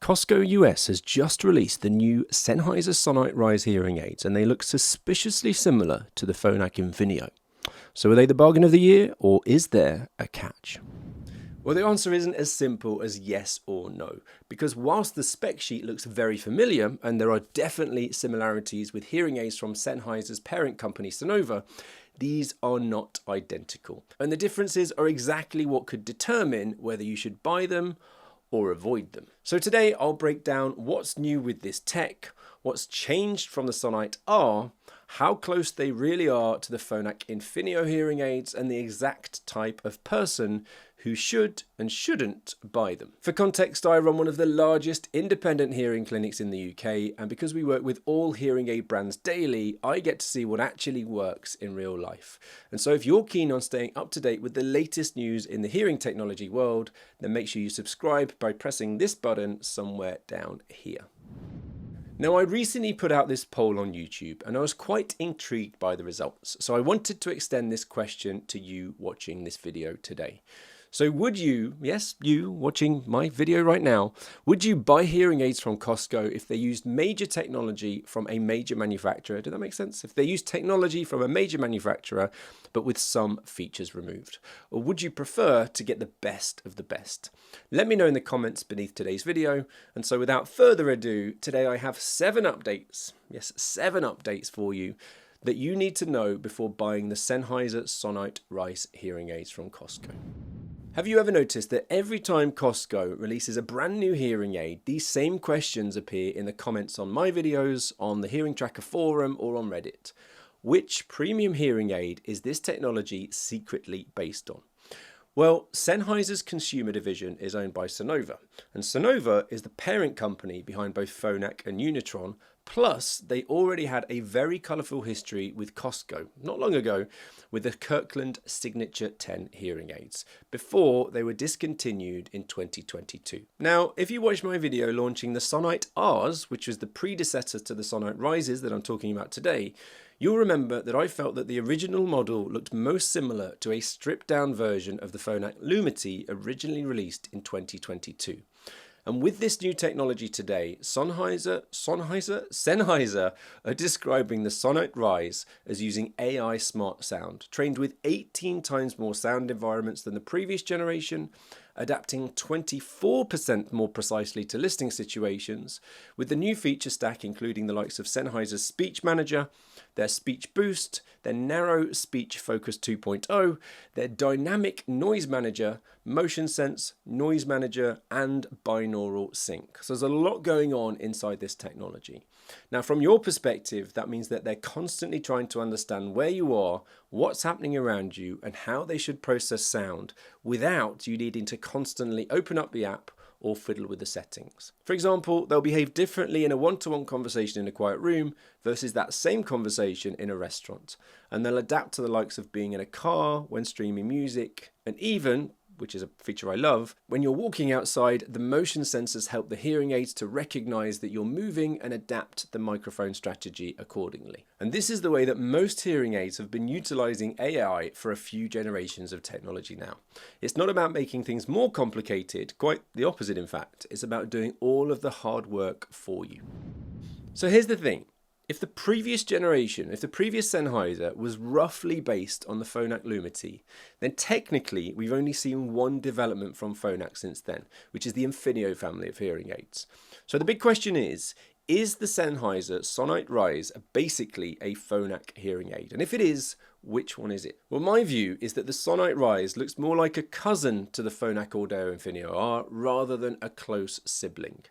Costco US has just released the new Sennheiser Sonite Rise hearing aids, and they look suspiciously similar to the Phonak Infinio. So are they the bargain of the year, or is there a catch? Well, the answer isn't as simple as yes or no, because whilst the spec sheet looks very familiar, and there are definitely similarities with hearing aids from Sennheiser's parent company Sonova, these are not identical. And the differences are exactly what could determine whether you should buy them or avoid them. So today I'll break down what's new with this tech, what's changed from the Sonite R, how close they really are to the Phonak Infinio hearing aids, and the exact type of person who should and shouldn't buy them. For context, I run one of the largest independent hearing clinics in the UK, and because we work with all hearing aid brands daily, I get to see what actually works in real life. And so if you're keen on staying up to date with the latest news in the hearing technology world, then make sure you subscribe by pressing this button somewhere down here. Now, I recently put out this poll on YouTube and I was quite intrigued by the results, so I wanted to extend this question to you watching this video today. So would you, yes, you watching my video right now, would you buy hearing aids from Costco if they used major technology from a major manufacturer? Does that make sense? If they used technology from a major manufacturer, but with some features removed? Or would you prefer to get the best of the best? Let me know in the comments beneath today's video. And so without further ado, today I have 7 updates, yes, 7 updates for you that you need to know before buying the Sennheiser Sonite Rise hearing aids from Costco. Have you ever noticed that every time Costco releases a brand new hearing aid, these same questions appear in the comments on my videos, on the Hearing Tracker forum, or on Reddit? Which premium hearing aid is this technology secretly based on? Well, Sennheiser's consumer division is owned by Sonova, and Sonova is the parent company behind both Phonak and Unitron, plus they already had a very colourful history with Costco, not long ago, with the Kirkland Signature 10 hearing aids, before they were discontinued in 2022. Now, if you watched my video launching the Sonite Rs, which was the predecessor to the Sonite Rises that I'm talking about today, you'll remember that I felt that the original model looked most similar to a stripped-down version of the Phonak Lumity originally released in 2022. And with this new technology today, Sennheiser are describing the Sonite Rise as using AI smart sound, trained with 18 times more sound environments than the previous generation, adapting 24% more precisely to listening situations, with the new feature stack including the likes of Sennheiser's Speech Manager, their Speech Boost, their Narrow Speech Focus 2.0, their Dynamic Noise Manager, Motion Sense, Noise Manager, and Binaural Sync. So there's a lot going on inside this technology. Now, from your perspective, that means that they're constantly trying to understand where you are, what's happening around you, and how they should process sound without you needing to constantly open up the app or fiddle with the settings. For example, they'll behave differently in a one-to-one conversation in a quiet room versus that same conversation in a restaurant. And they'll adapt to the likes of being in a car, when streaming music, and even, which is a feature I love, when you're walking outside, the motion sensors help the hearing aids to recognize that you're moving and adapt the microphone strategy accordingly. And this is the way that most hearing aids have been utilizing AI for a few generations of technology now. It's not about making things more complicated, quite the opposite in fact. It's about doing all of the hard work for you. So here's the thing. If the previous generation, if the previous Sennheiser was roughly based on the Phonak Lumity, then technically we've only seen one development from Phonak since then, which is the Infinio family of hearing aids. So the big question is the Sennheiser Sonite Rise basically a Phonak hearing aid? And if it is, which one is it? Well, my view is that the Sonite Rise looks more like a cousin to the Phonak Audéo Infinio R rather than a close sibling.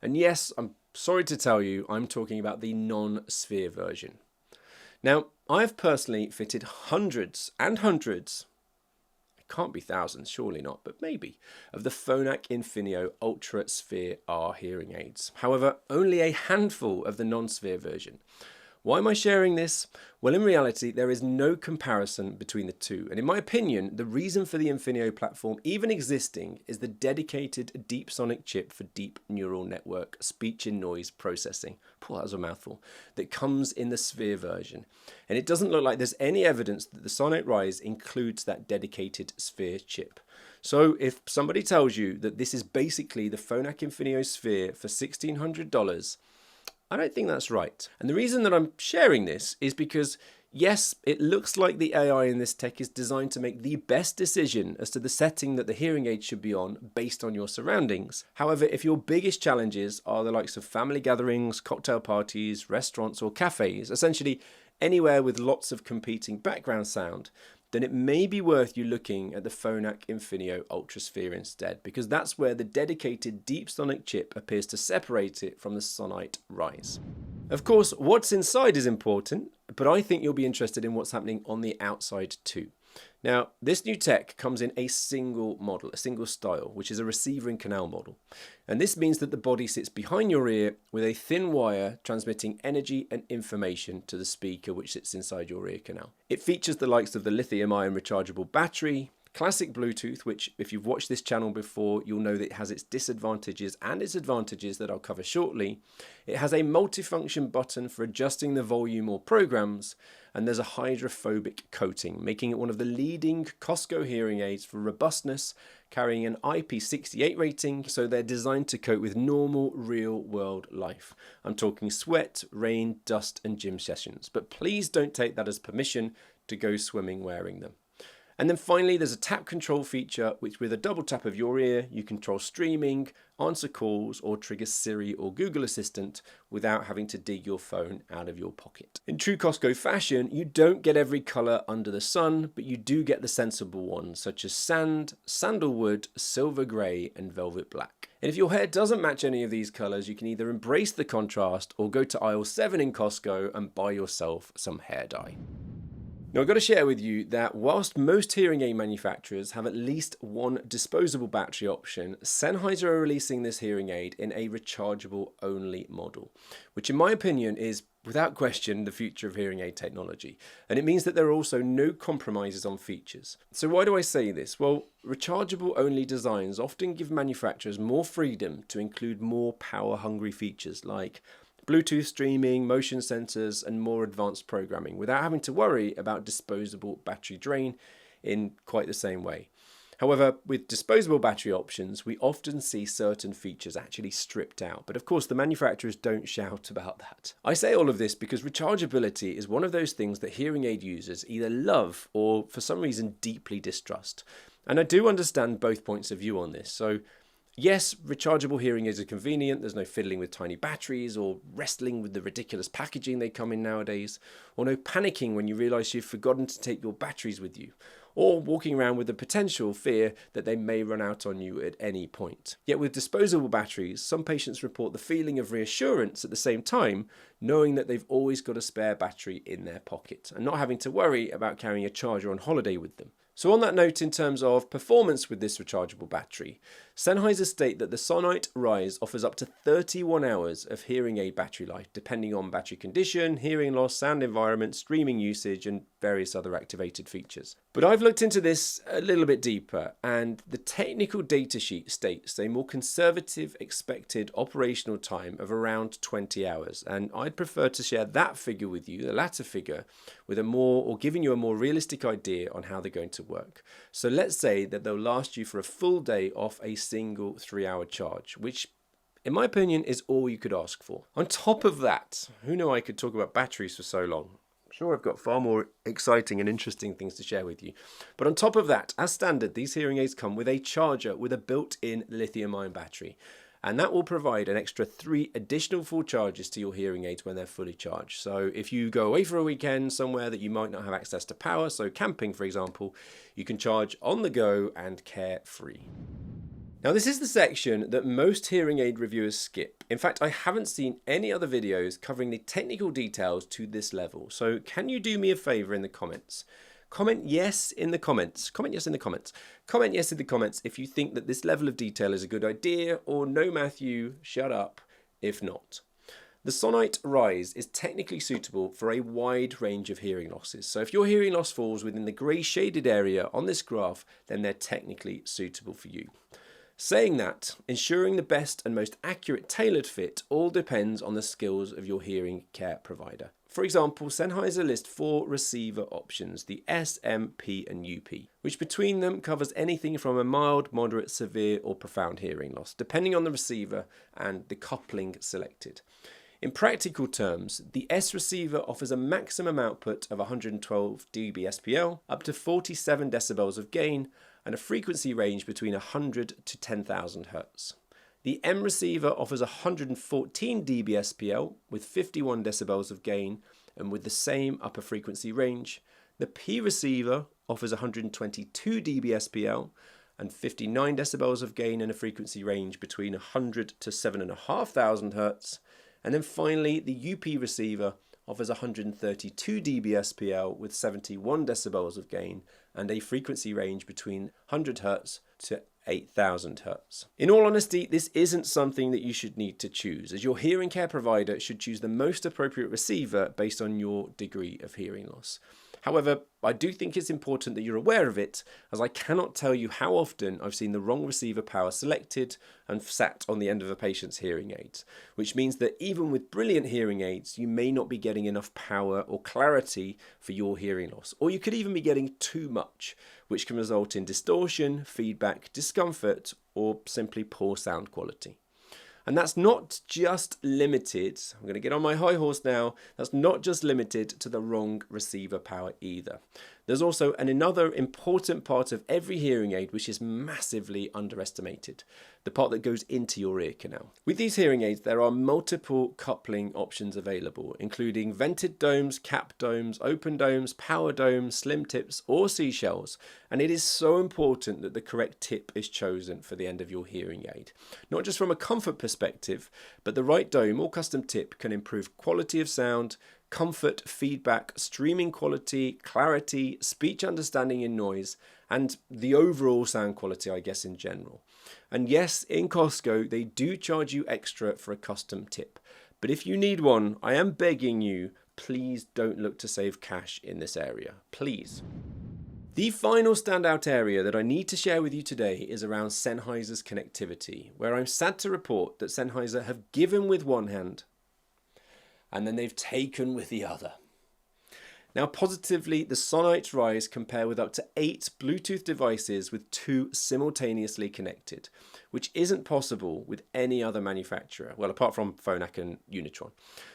And yes, I'm sorry to tell you, I'm talking about the non-sphere version. Now, I've personally fitted hundreds and hundreds, it can't be thousands, surely not, but maybe, of the Phonak Infinio Ultra Sphere R hearing aids. However, only a handful of the non-sphere version. Why am I sharing this? Well, in reality, there is no comparison between the two. And in my opinion, the reason for the Infinio platform even existing is the dedicated DEEPSONIC chip for deep neural network speech and noise processing. That was a mouthful. That comes in the Sphere version. And it doesn't look like there's any evidence that the Sonite Rise includes that dedicated Sphere chip. So if somebody tells you that this is basically the Phonak Infinio Sphere for $1,600, I don't think that's right. And the reason that I'm sharing this is because, yes, it looks like the AI in this tech is designed to make the best decision as to the setting that the hearing aid should be on based on your surroundings. However, if your biggest challenges are the likes of family gatherings, cocktail parties, restaurants or cafes, essentially anywhere with lots of competing background sound, then it may be worth you looking at the Phonak Infinio Ultrasphere instead, because that's where the dedicated DEEPSONIC chip appears to separate it from the Sonite Rise. Of course, what's inside is important, but I think you'll be interested in what's happening on the outside too. Now, this new tech comes in a single model, a single style, which is a receiver in canal model. And this means that the body sits behind your ear with a thin wire transmitting energy and information to the speaker which sits inside your ear canal. It features the likes of the lithium-ion rechargeable battery, classic Bluetooth, which if you've watched this channel before, you'll know that it has its disadvantages and its advantages that I'll cover shortly. It has a multifunction button for adjusting the volume or programs, and there's a hydrophobic coating, making it one of the leading Costco hearing aids for robustness, carrying an IP68 rating, so they're designed to cope with normal real-world life. I'm talking sweat, rain, dust, and gym sessions, but please don't take that as permission to go swimming wearing them. And then finally, there's a tap control feature, which with a double tap of your ear, you control streaming, answer calls, or trigger Siri or Google Assistant without having to dig your phone out of your pocket. In true Costco fashion, you don't get every color under the sun, but you do get the sensible ones, such as sand, sandalwood, silver gray, and velvet black. And if your hair doesn't match any of these colors, you can either embrace the contrast or go to aisle 7 in Costco and buy yourself some hair dye. Now, I've got to share with you that whilst most hearing aid manufacturers have at least one disposable battery option, Sennheiser are releasing this hearing aid in a rechargeable-only model, which in my opinion is, without question, the future of hearing aid technology. And it means that there are also no compromises on features. So why do I say this? Well, rechargeable-only designs often give manufacturers more freedom to include more power-hungry features like Bluetooth streaming, motion sensors, and more advanced programming without having to worry about disposable battery drain in quite the same way. However, with disposable battery options, we often see certain features actually stripped out, but of course the manufacturers don't shout about that. I say all of this because rechargeability is one of those things that hearing aid users either love or for some reason deeply distrust. And I do understand both points of view on this, so yes, rechargeable hearing aids are convenient. There's no fiddling with tiny batteries or wrestling with the ridiculous packaging they come in nowadays, or no panicking when you realise you've forgotten to take your batteries with you, or walking around with the potential fear that they may run out on you at any point. Yet with disposable batteries, some patients report the feeling of reassurance at the same time, knowing that they've always got a spare battery in their pocket and not having to worry about carrying a charger on holiday with them. So on that note, in terms of performance with this rechargeable battery, Sennheiser state that the Sonite Rise offers up to 31 hours of hearing aid battery life, depending on battery condition, hearing loss, sound environment, streaming usage, and various other activated features. But I've looked into this a little bit deeper, and the technical datasheet states a more conservative expected operational time of around 20 hours, and I'd prefer to share that figure with you, the latter figure, with a more, or giving you a more realistic idea on how they're going to work. So let's say that they'll last you for a full day off a single 3-hour charge, which in my opinion is all you could ask for. On top of that, who knew I could talk about batteries for so long? I'm sure I've got far more exciting and interesting things to share with you. But on top of that, as standard, these hearing aids come with a charger with a built-in lithium-ion battery. And that will provide an extra 3 additional full charges to your hearing aids when they're fully charged. So if you go away for a weekend somewhere that you might not have access to power, so camping for example, you can charge on the go and carefree. Now this is the section that most hearing aid reviewers skip. In fact, I haven't seen any other videos covering the technical details to this level. So can you do me a favor in the comments? Comment yes in the comments. Comment yes in the comments. Comment yes in the comments if you think that this level of detail is a good idea, or no Matthew, shut up if not. The Sonite Rise is technically suitable for a wide range of hearing losses. So if your hearing loss falls within the grey shaded area on this graph, then they're technically suitable for you. Saying that, ensuring the best and most accurate tailored fit all depends on the skills of your hearing care provider. For example, Sennheiser lists 4 receiver options, the S, M, P and UP, which between them covers anything from a mild, moderate, severe or profound hearing loss, depending on the receiver and the coupling selected. In practical terms, the S receiver offers a maximum output of 112 dBSPL, up to 47 decibels of gain, and a frequency range between 100 to 10,000 Hz. The M receiver offers 114 dBSPL with 51 decibels of gain and with the same upper frequency range. The P receiver offers 122 dBSPL and 59 decibels of gain and a frequency range between 100 to 7,500 Hz. And then finally, the UP receiver offers 132 dBSPL with 71 decibels of gain and a frequency range between 100 Hz to 8,000 Hz. In all honesty, this isn't something that you should need to choose, as your hearing care provider should choose the most appropriate receiver based on your degree of hearing loss. However, I do think it's important that you're aware of it, as I cannot tell you how often I've seen the wrong receiver power selected and sat on the end of a patient's hearing aids, which means that even with brilliant hearing aids, you may not be getting enough power or clarity for your hearing loss, or you could even be getting too much, which can result in distortion, feedback, discomfort, or simply poor sound quality. And that's not just limited, I'm going to get on my high horse now, that's not just limited to the wrong receiver power either. There's also another important part of every hearing aid which is massively underestimated, the part that goes into your ear canal. With these hearing aids, there are multiple coupling options available, including vented domes, cap domes, open domes, power domes, SlimTips or cShells, and it is so important that the correct tip is chosen for the end of your hearing aid. Not just from a comfort perspective, but the right dome or custom tip can improve quality of sound, comfort, feedback, streaming quality, clarity, speech understanding in noise, and the overall sound quality, I guess, in general. And yes, in Costco, they do charge you extra for a custom tip. But if you need one, I am begging you, please don't look to save cash in this area. Please. The final standout area that I need to share with you today is around Sennheiser's connectivity, where I'm sad to report that Sennheiser have given with one hand and then they've taken with the other. Now, positively, the Sonite Rise compare with up to 8 Bluetooth devices with 2 simultaneously connected, which isn't possible with any other manufacturer, well, apart from Phonak and Unitron.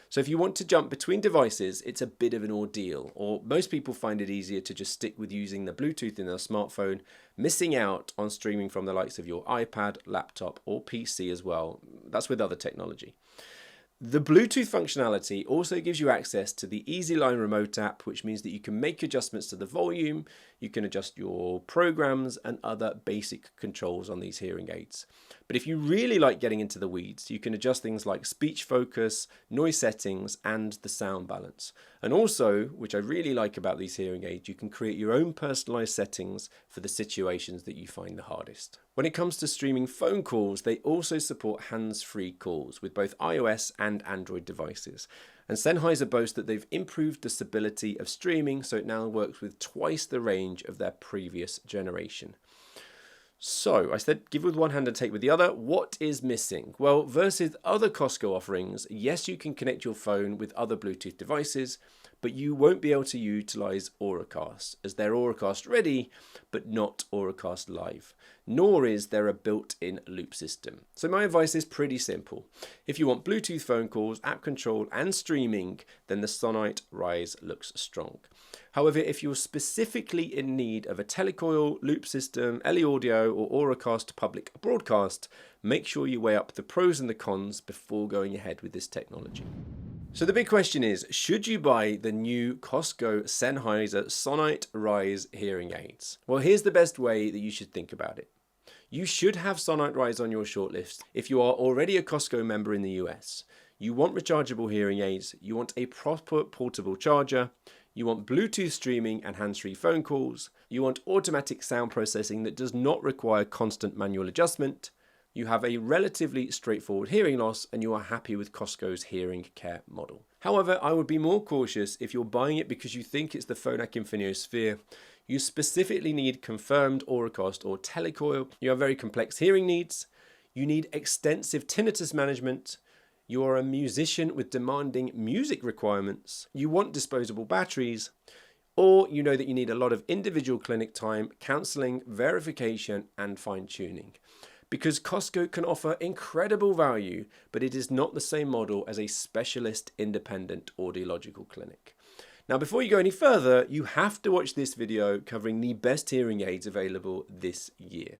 So if you want to jump between devices, it's a bit of an ordeal, or most people find it easier to just stick with using the Bluetooth in their smartphone, missing out on streaming from the likes of your iPad, laptop, or PC as well. That's with other technology. The Bluetooth functionality also gives you access to the EasyLine remote app, which means that you can make adjustments to the volume, you can adjust your programs and other basic controls on these hearing aids. But if you really like getting into the weeds, you can adjust things like speech focus, noise settings, and the sound balance. And also, which I really like about these hearing aids, you can create your own personalized settings for the situations that you find the hardest. When it comes to streaming phone calls, they also support hands-free calls with both iOS and Android devices. And Sennheiser boasts that they've improved the stability of streaming, so it now works with twice the range of their previous generation. So, I said give with one hand and take with the other. What is missing? Well, versus other Costco offerings, yes, you can connect your phone with other Bluetooth devices, but you won't be able to utilize Auracast, as they're Auracast ready, but not Auracast live. Nor is there a built-in loop system. So my advice is pretty simple. If you want Bluetooth phone calls, app control, and streaming, then the Sonite Rise looks strong. However, if you're specifically in need of a telecoil, loop system, LE audio, or Auracast public broadcast, make sure you weigh up the pros and the cons before going ahead with this technology. So the big question is, should you buy the new Costco Sennheiser Sonite Rise hearing aids? Well, here's the best way that you should think about it. You should have Sonite Rise on your shortlist if you are already a Costco member in the US. You want rechargeable hearing aids, you want a proper portable charger, you want Bluetooth streaming and hands-free phone calls, you want automatic sound processing that does not require constant manual adjustment, you have a relatively straightforward hearing loss, and you are happy with Costco's hearing care model. However, I would be more cautious if you're buying it because you think it's the Phonak Infinio Sphere. You specifically need confirmed Auracast or telecoil. You have very complex hearing needs. You need extensive tinnitus management. You are a musician with demanding music requirements. You want disposable batteries. Or you know that you need a lot of individual clinic time, counseling, verification, and fine-tuning. Because Costco can offer incredible value, but it is not the same model as a specialist independent audiological clinic. Now, before you go any further, you have to watch this video covering the best hearing aids available this year.